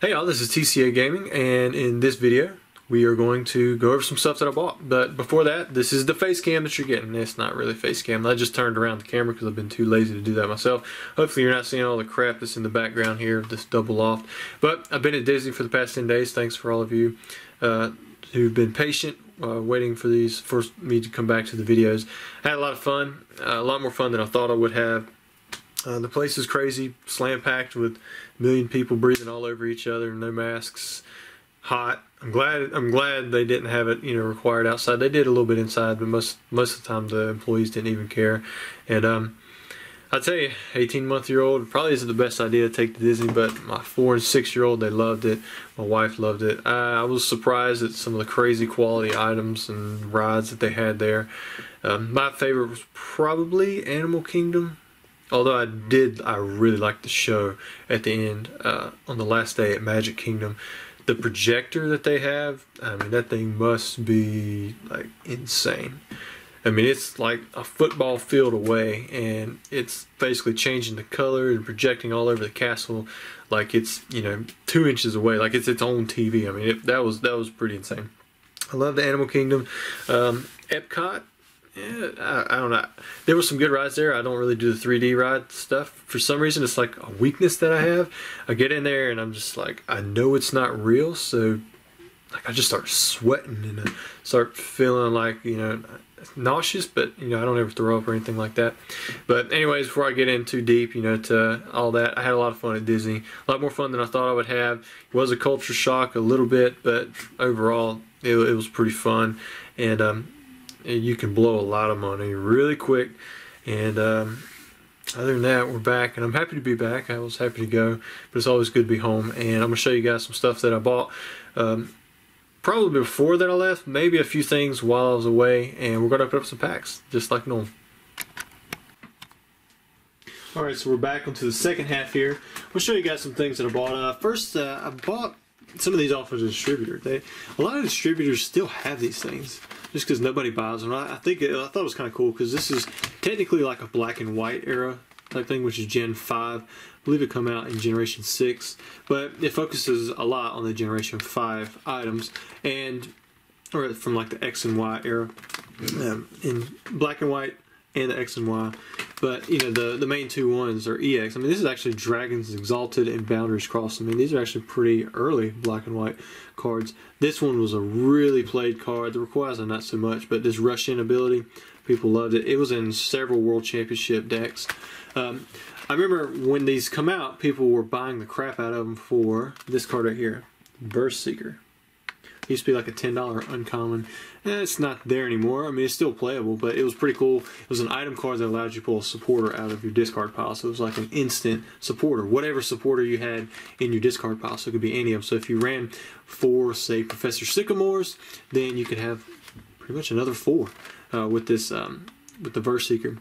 Hey y'all, this is TCA Gaming, and in this video we are going to go over some stuff that I bought. But before that, this is the face cam that you're getting. It's not really face cam. I just turned around the camera because I've been too lazy to do that myself. Hopefully you're not seeing all the crap that's in the background here, this double loft. But I've been at Disney for the past 10 days. Thanks for all of you who've been patient waiting for me to come back to the videos. I had a lot of fun, a lot more fun than I thought I would have. The place is crazy, slam packed with a million people breathing all over each other, no masks, hot. I'm glad they didn't have it, required outside. They did a little bit inside, but most of the time the employees didn't even care. And I tell you, 18-month-old probably isn't the best idea to take to Disney, but my 4- and 6-year-old, they loved it. My wife loved it. I was surprised at some of the crazy quality items and rides that they had there. My favorite was probably Animal Kingdom. Although I really liked the show at the end, on the last day at Magic Kingdom. The projector that they have, I mean, that thing must be like insane. I mean, it's like a football field away, and it's basically changing the color and projecting all over the castle like it's 2 inches away, like it's its own TV. I mean, that was pretty insane. I love the Animal Kingdom. Epcot. Yeah, I don't know. There were some good rides there. I don't really do the 3D ride stuff. For some reason, it's like a weakness that I have. I get in there and I'm just like, I know it's not real, so like I just start sweating and start feeling like, nauseous, but I don't ever throw up or anything like that. But anyways, before I get in too deep, to all that, I had a lot of fun at Disney. A lot more fun than I thought I would have. It was a culture shock a little bit, but overall, it was pretty fun. And you can blow a lot of money really quick. And other than that, we're back, and I'm happy to be back. I was happy to go, but it's always good to be home. And I'm going to show you guys some stuff that I bought probably before that I left, maybe a few things while I was away, and we're going to open up some packs just like normal. Alright, so we're back onto the second half here. I'll show you guys some things that I bought. First, I bought some of these off of the distributor. A lot of distributors still have these things just because nobody buys them. I thought it was kind of cool because this is technically like a black and white era type thing, which is Gen 5. I believe it come out in Generation 6, but it focuses a lot on the Generation 5 items, or from like the X and Y era, in black and white and the X and Y. But the main two ones are EX. I mean, this is actually Dragons Exalted and Boundaries Crossed. I mean, these are actually pretty early black and white cards. This one was a really played card. The Rayquaza not so much, but this rush in ability, people loved it. It was in several World Championship decks. I remember when these come out, people were buying the crap out of them for this card right here, Burst Seeker. It used to be like a $10 uncommon. It's not there anymore. I mean, it's still playable, but it was pretty cool. It was an item card that allowed you to pull a supporter out of your discard pile. So it was like an instant supporter. Whatever supporter you had in your discard pile. So it could be any of them. So if you ran 4, say, Professor Sycamores, then you could have pretty much another 4 with this, with the Burst Seeker.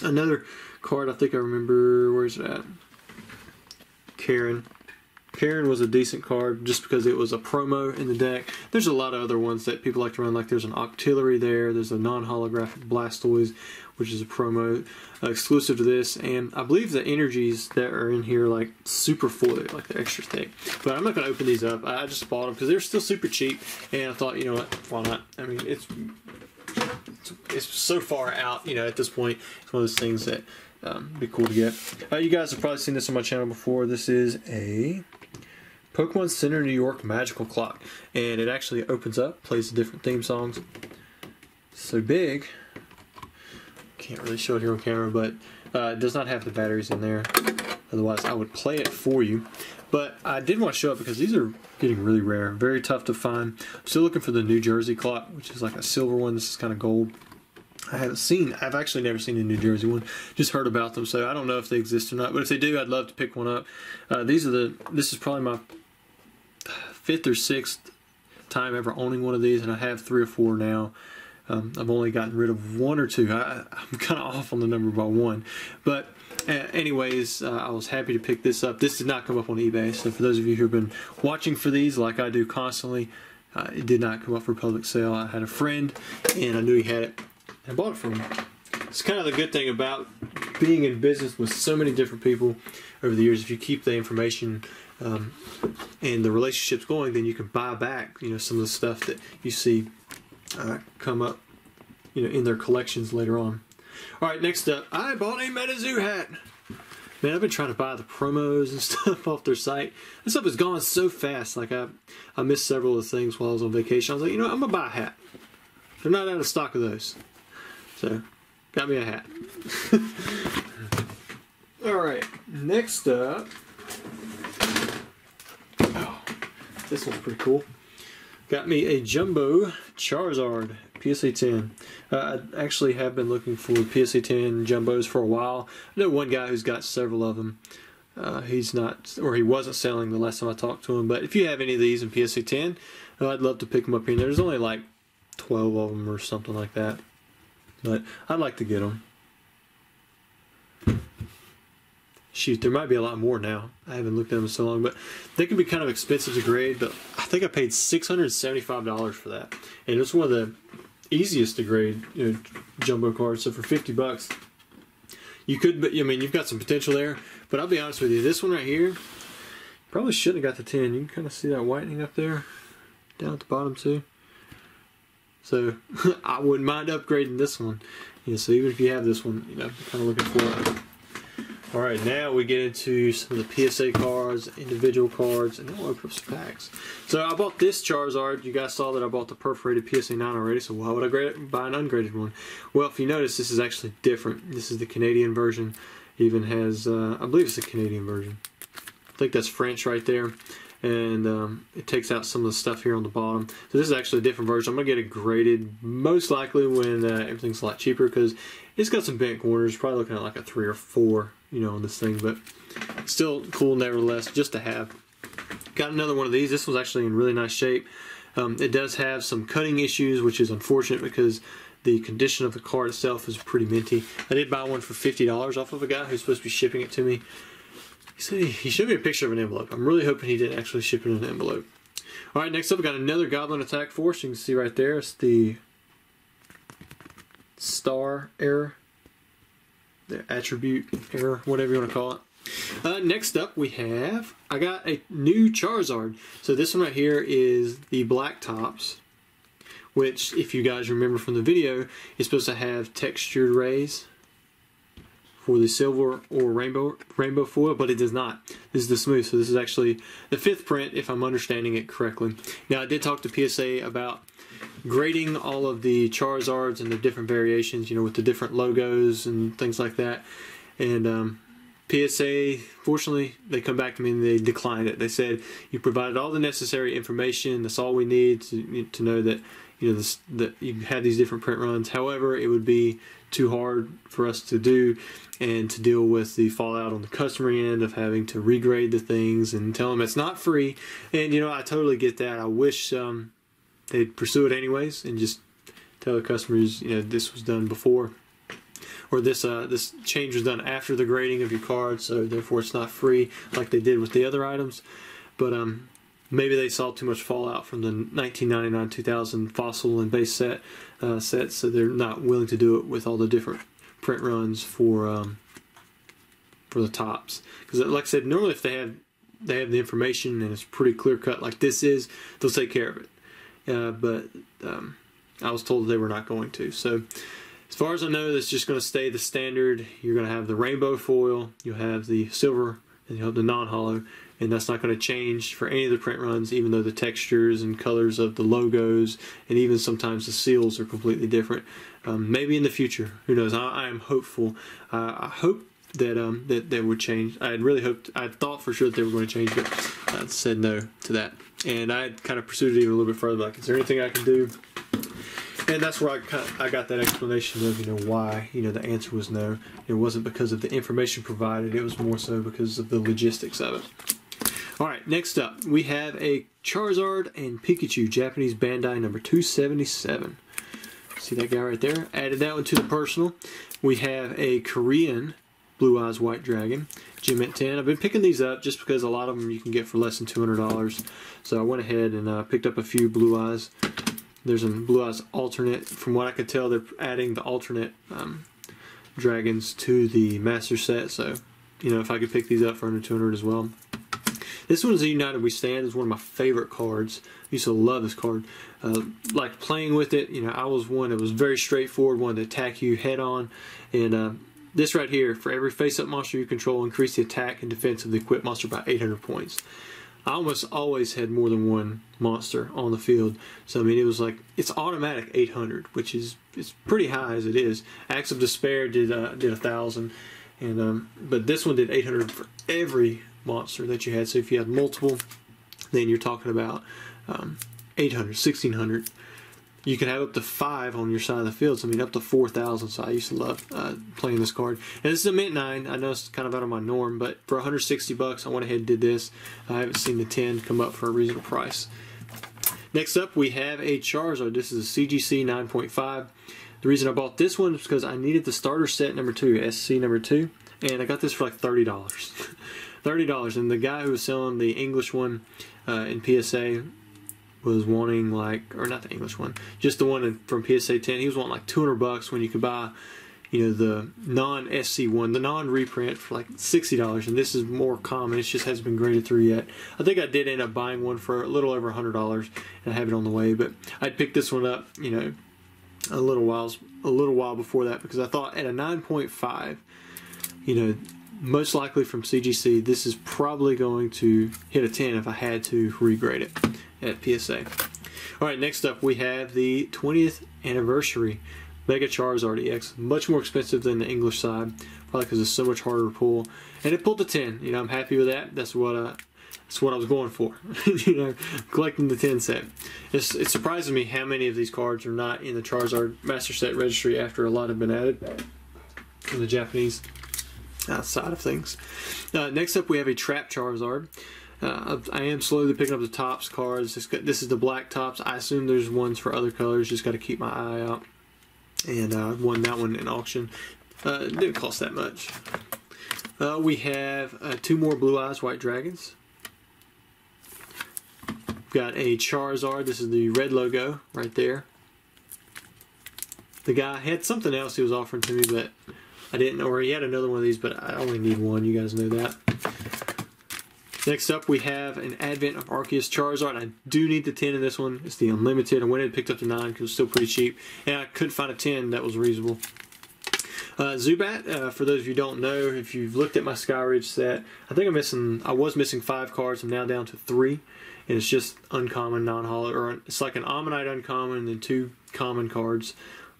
Another card I think I remember, where's it at? Karen. Karen was a decent card just because it was a promo in the deck. There's a lot of other ones that people like to run, like there's an Octillery there, there's a non-holographic Blastoise, which is a promo exclusive to this, and I believe the energies that are in here like super foil, like the extra thick. But I'm not going to open these up. I just bought them because they're still super cheap, and I thought, what, why not? I mean, it's so far out, at this point, it's one of those things that be cool to get. You guys have probably seen this on my channel before. This is a Pokemon Center New York Magical Clock, and it actually opens up, plays the different theme songs. So big, can't really show it here on camera, but it does not have the batteries in there. Otherwise, I would play it for you. But I did want to show it because these are getting really rare, very tough to find. I'm still looking for the New Jersey clock, which is like a silver one. This is kind of gold. I've actually never seen a New Jersey one, just heard about them, so I don't know if they exist or not, but if they do, I'd love to pick one up. This is probably my 5th or 6th time ever owning one of these, and I have 3 or 4 now. I've only gotten rid of 1 or 2. I'm kind of off on the number by 1, but anyways, I was happy to pick this up. This did not come up on eBay, so for those of you who have been watching for these like I do constantly, it did not come up for public sale. I had a friend, and I knew he had it. I bought it from him. It's kind of the good thing about being in business with so many different people over the years. If you keep the information and the relationships going, then you can buy back, you know, some of the stuff that you see come up, you know, in their collections later on. All right, next up, I bought a MetaZoo hat. Man, I've been trying to buy the promos and stuff off their site. This stuff has gone so fast. Like I missed several of the things while I was on vacation. I was like, you know, I'm gonna buy a hat. They're not out of stock of those, so got me a hat. All right, next up. Oh, this one's pretty cool. Got me a jumbo Charizard PSA 10. I actually have been looking for PSA 10 jumbos for a while. I know one guy who's got several of them. He's not, or he wasn't selling the last time I talked to him. But if you have any of these in PSA 10, I'd love to pick them up here. There's only like 12 of them or something like that. But I'd like to get them. Shoot, there might be a lot more now. I haven't looked at them in so long, but they can be kind of expensive to grade. But I think I paid $675 for that, and it's one of the easiest to grade, you know, jumbo cards. So for $50, you could. But I mean, you've got some potential there. But I'll be honest with you, this one right here probably shouldn't have got the 10. You can kind of see that whitening up there, down at the bottom too. So I wouldn't mind upgrading this one. You know, so even if you have this one, you know, kind of looking for it. All right, now we get into some of the PSA cards, individual cards, and then we'll open up some packs. So I bought this Charizard. You guys saw that I bought the perforated PSA 9 already, so why would I buy an ungraded one? Well, if you notice, this is actually different. This is the Canadian version. It even has, I believe it's the Canadian version. I think that's French right there. And it takes out some of the stuff here on the bottom. So this is actually a different version. I'm going to get it graded most likely when everything's a lot cheaper, because it's got some bent corners. Probably looking at like a 3 or 4, you know, on this thing, but still cool nevertheless just to have. Got another one of these. This one's actually in really nice shape. It does have some cutting issues, which is unfortunate because the condition of the card itself is pretty minty. I did buy one for $50 off of a guy who's supposed to be shipping it to me. He said he showed me a picture of an envelope. I'm really hoping he didn't actually ship it in an envelope. All right, next up we got another Goblin Attack Force. You can see right there, it's the star error, the attribute error, whatever you want to call it. Next up we have, I got a new Charizard. So this one right here is the black tops, which if you guys remember from the video, is supposed to have textured rays for the silver or rainbow foil, but it does not. This is the smooth, so this is actually the 5th print, if I'm understanding it correctly. Now, I did talk to PSA about grading all of the Charizards and the different variations, you know, with the different logos and things like that. And PSA, fortunately, they come back to me and they declined it. They said, you provided all the necessary information, that's all we need to know that, you know, that you have these different print runs. However, it would be too hard for us to do and to deal with the fallout on the customer end of having to regrade the things and tell them it's not free. And, you know, I totally get that. I wish they'd pursue it anyways and just tell the customers, you know, this was done before, or this change was done after the grading of your card, so therefore it's not free like they did with the other items. But maybe they saw too much fallout from the 1999-2000 fossil and base sets, so they're not willing to do it with all the different print runs for the tops. Because, like I said, normally if they have the information and it's pretty clear cut like this is, they'll take care of it. But I was told they were not going to. So as far as I know, it's just going to stay the standard. You're going to have the rainbow foil, you'll have the silver, and you'll have the non-hollow. And that's not going to change for any of the print runs, even though the textures and colors of the logos and even sometimes the seals are completely different. Maybe in the future, who knows? I am hopeful. I hope that that they would change. I had really hoped, I thought for sure that they were going to change, but I said no to that. And I had kind of pursued it even a little bit further. Like, is there anything I can do? And that's where I got that explanation of, you know, why, you know, the answer was no. It wasn't because of the information provided. It was more so because of the logistics of it. Alright, next up, we have a Charizard and Pikachu, Japanese Bandai number 277. See that guy right there? Added that one to the personal. We have a Korean Blue Eyes White Dragon, Gem at 10. I've been picking these up just because a lot of them you can get for less than $200. So I went ahead and picked up a few Blue Eyes. There's a Blue Eyes alternate. From what I could tell, they're adding the alternate dragons to the master set, so you know, if I could pick these up for under 200 as well. This one is a United We Stand. It's one of my favorite cards. I used to love this card. Like playing with it, you know, I was one that was very straightforward, one to attack you head on. And this right here, for every face-up monster you control, increase the attack and defense of the equipped monster by 800 points. I almost always had more than one monster on the field. So, I mean, it was like, it's automatic 800, which is, it's pretty high as it is. Acts of Despair did 1,000. And but this one did 800 for every monster that you had. So if you had multiple, then you're talking about 800, 1,600. You can have up to 5 on your side of the field. So I mean, up to 4,000. So I used to love playing this card. And this is a mint 9. I know it's kind of out of my norm, but for 160 bucks, I went ahead and did this. I haven't seen the 10 come up for a reasonable price. Next up, we have a Charizard. This is a CGC 9.5. The reason I bought this one is because I needed the starter set number 2, SC number 2, and I got this for like $30. $30, and the guy who was selling the English one in PSA was wanting like, or not the English one, just the one from PSA 10. He was wanting like 200 bucks when you could buy, you know, the non-SC one, the non-reprint for like $60, and this is more common. It just hasn't been graded through yet. I think I did end up buying one for a little over $100, and I have it on the way. But I'd picked this one up, you know, a little while before that, because I thought at a 9.5, you know, most likely from CGC, this is probably going to hit a 10 if I had to regrade it at PSA. Alright, next up we have the 20th anniversary Mega Charizard EX. Much more expensive than the English side, probably because it's so much harder to pull. And it pulled the 10. You know, I'm happy with that. That's what I was going for. You know, collecting the 10 set. It surprises me how many of these cards are not in the Charizard Master Set registry after a lot have been added from the Japanese side of things. Next up we have a Trap Charizard. I am slowly picking up the Topps cards. This is the black Topps. I assume there's ones for other colors. Just got to keep my eye out. And won that one in auction. It didn't cost that much. We have 2 more Blue Eyes White Dragons. Got a Charizard. This is the red logo right there. The guy had something else he was offering to me, but I didn't, or he had another one of these, but I only need one. You guys know that. Next up, we have an Advent of Arceus Charizard. I do need the 10 in this one. It's the Unlimited. I went and picked up the 9 because it was still pretty cheap, and I couldn't find a 10 that was reasonable. Zubat, for those of you who don't know, if you've looked at my Skyridge set, I think I was missing 5 cards. I'm now down to 3. And it's just uncommon, non-holo, or it's like an Ammonite uncommon and then 2 common cards,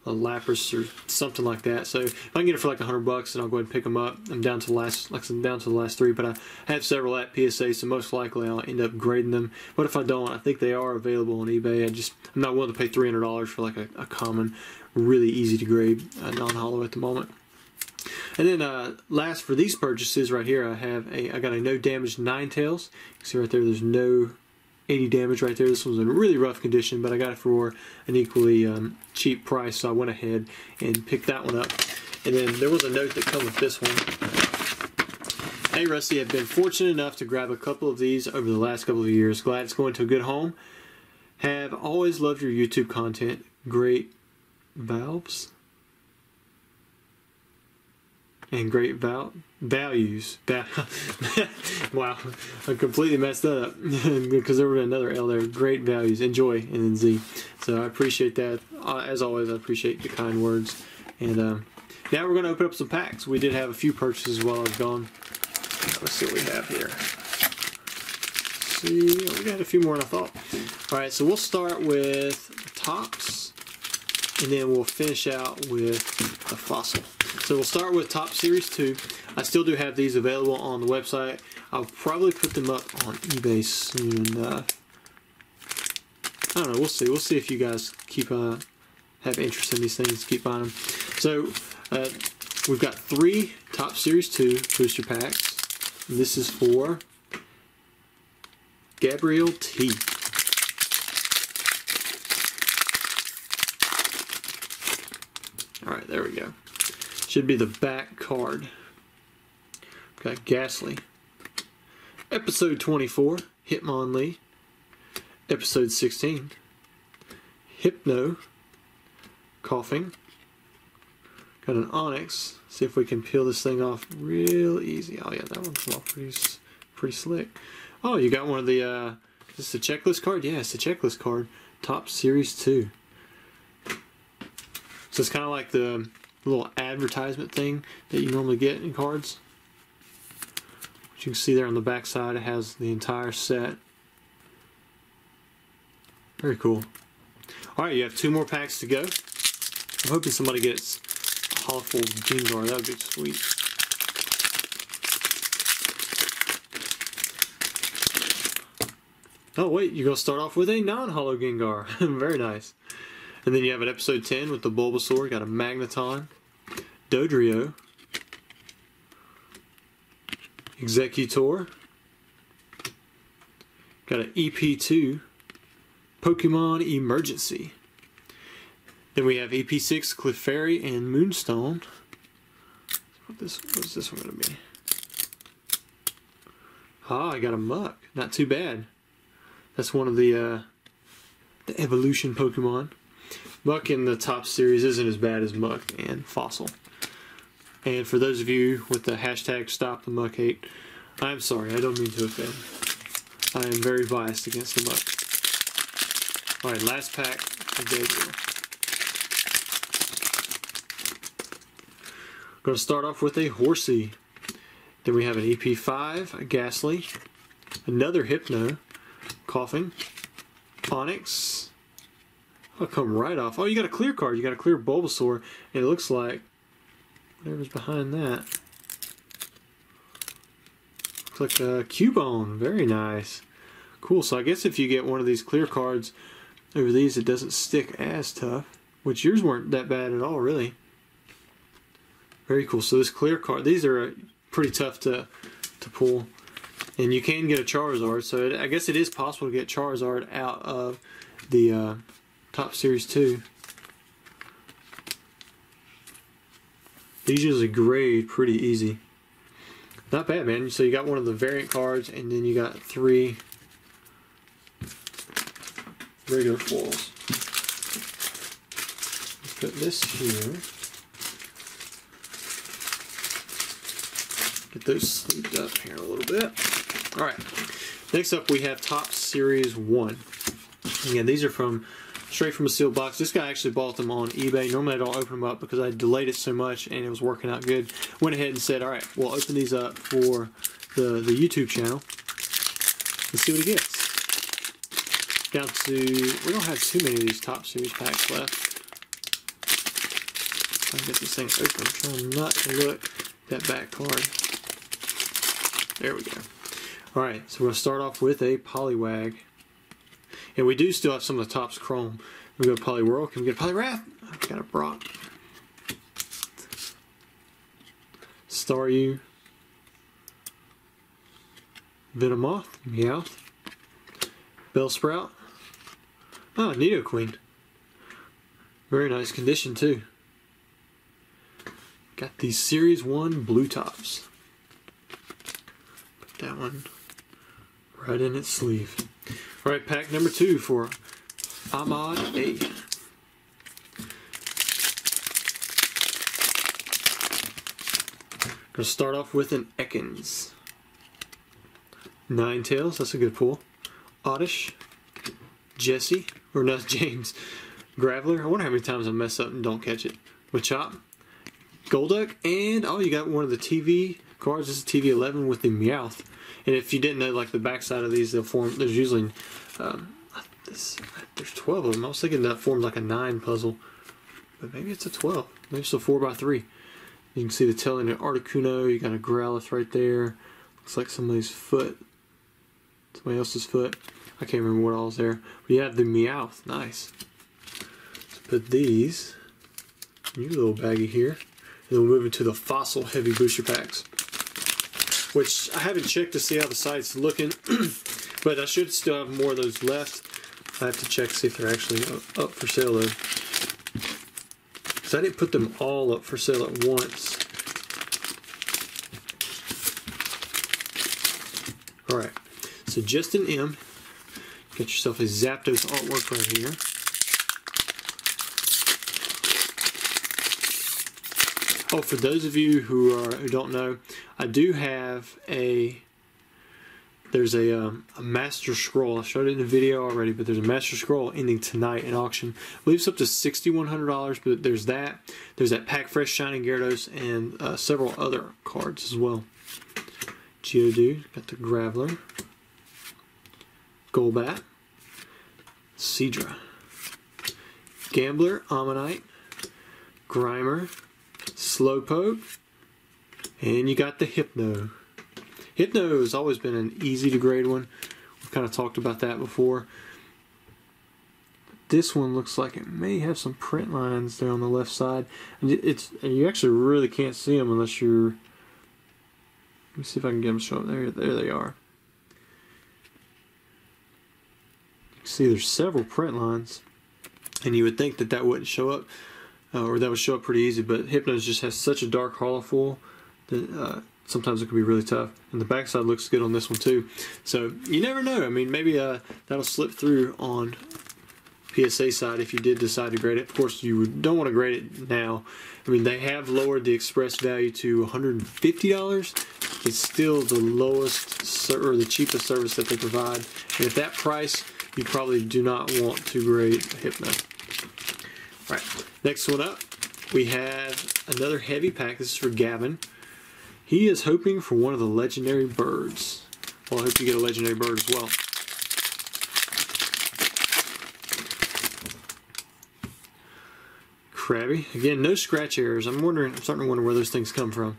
a Lapras or something like that. So if I can get it for like $100, then I'll go ahead and pick them up. I'm down to the last, like I said, down to the last 3, but I have several at PSA, so most likely I'll end up grading them. But if I don't, I think they are available on eBay. I'm not willing to pay $300 for like a common, really easy to grade non-holo at the moment. And then last for these purchases right here, I got a no damage Ninetales. You can see right there, there's no 80 damage right there. This one's in really rough condition, but I got it for an equally cheap price, so I went ahead and picked that one up. And then there was a note that came with this one. Hey Rusty, I've been fortunate enough to grab a couple of these over the last couple of years. Glad it's going to a good home. Have always loved your YouTube content. Great valves. And great values. Wow, I completely messed that up because there was another L there. Great values. Enjoy, and then Z. So I appreciate that. As always, I appreciate the kind words. And now we're going to open up some packs. We did have a few purchases while I was gone. Let's see what we have here. We got a few more than I thought. All right, so we'll start with the Topps, and then we'll finish out with the Fossil. So we'll start with Top Series 2. I still do have these available on the website. I'll probably put them up on eBay soon. I don't know. We'll see. We'll see if you guys have interest in these things. Keep buying them. So we've got 3 Top Series 2 booster packs. This is for Gabriel T. All right, there we go. Should be the back card. Got Ghastly. Episode 24, Hitmonlee. Episode 16, Hypno. Coughing. Got an Onyx. See if we can peel this thing off real easy. Oh yeah, that one came off pretty slick. Oh, you got one of the, is this a checklist card? Yeah, it's a checklist card. Top Series 2. So it's kind of like the little advertisement thing that you normally get in cards. Which you can see there on the back side, it has the entire set. Very cool. Alright, you have 2 more packs to go. I'm hoping somebody gets a hollow Gengar. That would be sweet. Oh wait, you're going to start off with a non-hollow Gengar. Very nice. And then you have an episode 10 with the Bulbasaur. Got a Magneton, Dodrio, Executor. Got an EP2, Pokemon Emergency. Then we have EP6, Clefairy, and Moonstone. What is this one going to be? Ah, I got a Muck. Not too bad. That's one of the evolution Pokemon. Muck in the top series isn't as bad as Muck and Fossil. And for those of you with the hashtag Stop the Muck Hate, I'm sorry, I don't mean to offend. I am very biased against the Muck. Alright, last pack of the day here. Going to start off with a Horsey. Then we have an EP5, a Ghastly, another Hypno, Coughing, Onyx. I'll come right off. Oh, you got a clear card. You got a clear Bulbasaur, and it looks like whatever's behind that. Looks like a Cubone. Very nice. Cool. So I guess if you get one of these clear cards over these, it doesn't stick as tough. Which yours weren't that bad at all, really. Very cool. So this clear card, these are pretty tough to pull. And you can get a Charizard, so I guess it is possible to get Charizard out of the Top Series 2. These usually grade pretty easy. Not bad, man. So you got one of the variant cards, and then you got 3 regular foils. Let's put this here. Get those sleeved up here a little bit. Alright, next up we have Top Series 1. Again, these are straight from a sealed box. This guy actually bought them on eBay. Normally I don't open them up because I delayed it so much and it was working out good. Went ahead and said, alright, we'll open these up for the YouTube channel and see what he gets. Down to, we don't have too many of these Top Series packs left. I can get this thing open. I'm trying not to look at that back card. There we go. Alright, so we're going to start off with a Poliwag. And we do still have some of the Topps Chrome. We go to Poliwhirl. Can we get a Poliwrath? I've got a Brock. Staryu. Venomoth. Meowth. Bellsprout. Oh, Nidoqueen. Very nice condition too. Got these Series 1 Blue Tops. Put that one right in its sleeve. Alright, pack number 2 for Ahmad A. Gonna start off with an Ekans. Ninetales, that's a good pull. Oddish. Jesse, or not James. Graveler, I wonder how many times I mess up and don't catch it. Machop. Golduck, and oh, you got one of the TV cards. This is TV 11 with the Meowth. And if you didn't know, like the backside of these, they'll form. There's usually there's 12 of them. I was thinking that formed like a 9 puzzle, but maybe it's a 12. Maybe it's a 4x3. You can see the tail in an Articuno. You got a Growlithe right there. Looks like somebody's foot. Somebody else's foot. I can't remember what all was there. But you have the Meowth. Nice. Let's put these in your little baggie here. And then we'll move into the Fossil Heavy Booster Packs, which I haven't checked to see how the site's looking, but I should still have more of those left. I have to check to see if they're actually up for sale though, because I didn't put them all up for sale at once. Alright, so just an M. Get yourself a Zapdos artwork right here. Oh, for those of you who don't know, I do have there's a Master Scroll. I showed it in the video already, but there's a Master Scroll ending tonight in auction. I believe it's up to $6,100, but there's that. There's that Pack Fresh Shining Gyarados and several other cards as well. Geodude, got the Graveler, Golbat, Seadra, Gambler, Ammonite, Grimer, Slowpoke, and you got the Hypno. Hypno has always been an easy to grade one. We've kind of talked about that before. This one looks like it may have some print lines there on the left side. And you actually really can't see them unless you're... Let me see if I can get them to show up. There they are. You can see there's several print lines. And you would think that that wouldn't show up, or that would show up pretty easy, but Hypno just has such a dark hollow foil that sometimes it can be really tough. And the backside looks good on this one too. So you never know. I mean, maybe that'll slip through on PSA side if you did decide to grade it. Of course, you don't want to grade it now. I mean, they have lowered the express value to $150. It's still the lowest or the cheapest service that they provide. And at that price, you probably do not want to grade Hypno. All right, next one up, we have another heavy pack. This is for Gavin. He is hoping for one of the legendary birds. Well, I hope you get a legendary bird as well. Krabby. Again, no scratch errors. I'm starting to wonder where those things come from.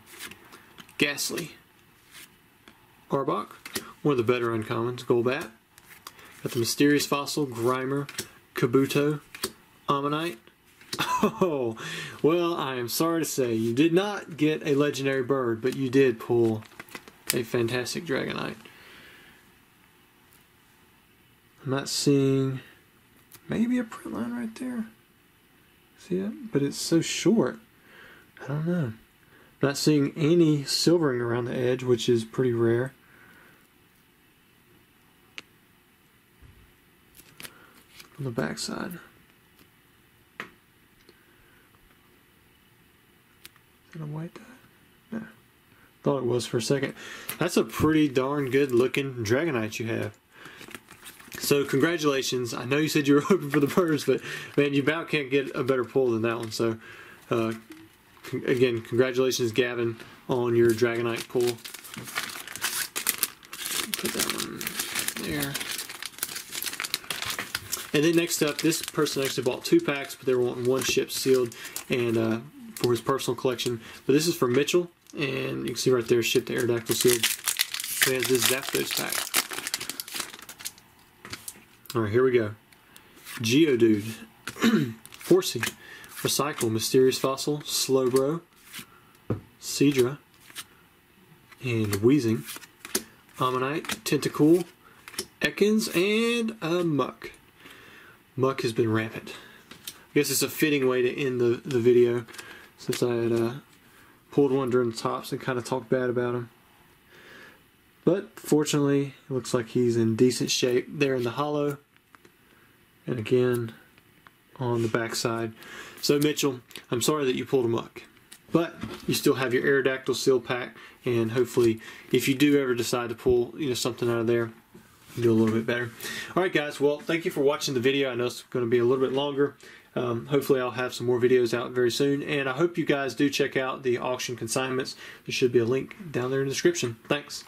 Ghastly. Arbok. One of the better uncommons. Golbat. Got the Mysterious Fossil, Grimer, Kabuto, Ammonite. Oh, well, I am sorry to say you did not get a legendary bird, but you did pull a fantastic Dragonite. I'm not seeing maybe a print line right there. See it? But it's so short. I don't know. Not seeing any silvering around the edge, which is pretty rare. On the back side. Is that a white dye? No. Thought it was for a second. That's a pretty darn good looking Dragonite you have. So congratulations. I know you said you were hoping for the birds, but man, you about can't get a better pull than that one. So again, congratulations, Gavin, on your Dragonite pull. Put that one there. And then next up, this person actually bought 2 packs, but they were wanting 1 ship sealed and for his personal collection. But this is for Mitchell, and you can see right there, shipped to Aerodactyl sealed. So he has this Zapdos pack. Alright, here we go. Geodude, Horsey, Recycle, Mysterious Fossil, Slowbro, Seadra, and Weezing, Ammonite, Tentacool, Ekans, and a Muck. Muck has been rampant. I guess it's a fitting way to end the video, since I had pulled one during the tops and kind of talked bad about him. But fortunately, it looks like he's in decent shape there in the hollow, and again on the back side. So Mitchell, I'm sorry that you pulled a Muck, but you still have your Aerodactyl seal pack, and hopefully if you do ever decide to pull something out of there, you do a little bit better. Alright guys, well, thank you for watching the video. I know it's going to be a little bit longer. Hopefully I'll have some more videos out very soon, and I hope you guys do check out the auction consignments. There should be a link down there in the description. Thanks.